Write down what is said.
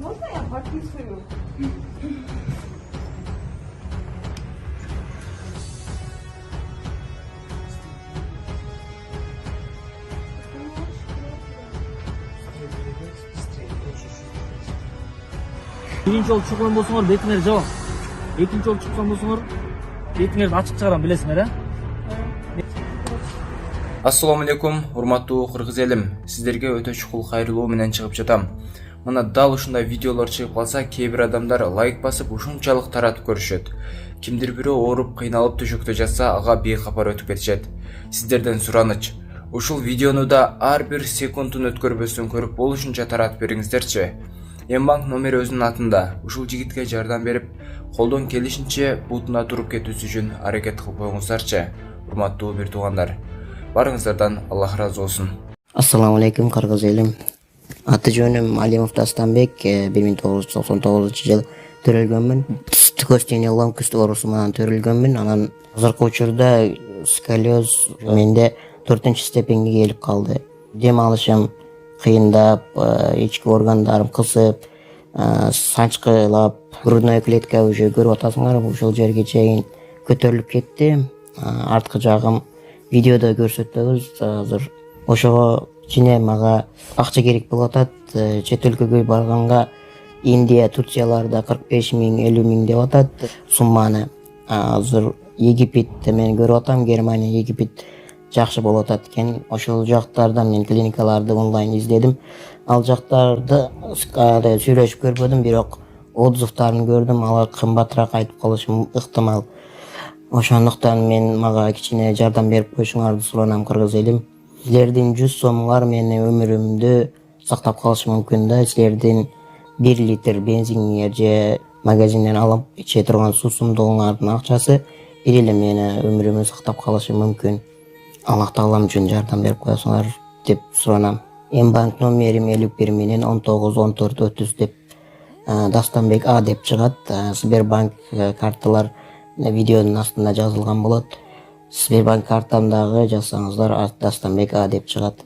Можно я подписываю? Birinci жолы чыккан болсоңор бетиңер жабам. Экинчи жолы чыккан болсоңор бетиңерди ачык чыгарам, билесиңер, а? Ассаламу алейкум, урматтуу кыргыз элим. Сиздерге өтө чукул кайрылуу менен чыгып жатам. Мына дал ушундай видеолор чыгып калса, кээ бир адамдар лайк басып ушунчалык таратып көрүшөт. Кимдир бирөө ооруп, кыйналып төшөктө жатса, ага бейкапар өтүп кетишет. Сиздерден сураныч. Ушул видеону да ар бир секундун өткөрбөстөн көрүп болушунча таратып бериңиздерчи. Эмбанк номери өзүнүн атында. Ушул жигитке жардам берип, колдон келишинче бутуна туруп кетүүсү үчүн аракет кылып коюңуздарчы. Урматтуу бир туугандар. Барыңыздардан Аллах разы болсун. Ассаламу алейкум кыргыз элим. Аты жөнүм Алимов Дастанбек, 1999 жыл төрөлгөнмүн. Көстене ломкост оорусу менен төрөлгөнмүн. Анан азыркы учурда сколиоз менде 4-степенге келип калды. Дем алышым кыйындап, ички органдарым кысып, санчкылап, грудной клетка уже көрүп атасыңар, ушул жерге чейин көтөрүлүп кетти. Арткы жагым видеодо көрсөтөбүз. Азыр ошого кичине мага акча керек болуп атат. Чет өлкөгө барганга Индия, Турцияларда 45 миң, 50 миң деп атат сумманы. Азыр Египетте мен көрүп атам, Германия, Египет жакшы болуп атат экен. Ошол жактарда мен клиникаларды онлайн издедим. Ал жактарды сүйлөшүп көрбөдүм, бирок отзывдарын көрдүм. Алар кымбатыраак айтып калышы ыктымал. Ошондуктан мага кичине жардам берип коюшуңарды суранам кыргыз элим. Силердин 100 сомуңар менин өмүрүмдү сактап калышы мүмкүн да. Силердин 1 литр бензиниңер же магазинден алып иче турган суусундугуңардын акчасы бир эле менин өмүрүмдү сактап калышы мүмкүн. Аллах таалам үчүн жардам берип коесуңар деп суранам. Эмбанк номерим 51 менен 191430 деп Дастанбек А деп чыгат. Сбербанк карталар видеонун астында жазылган болот. Сбербанк картамдагы жазсаңыздар Дастанбек А деп чыгат.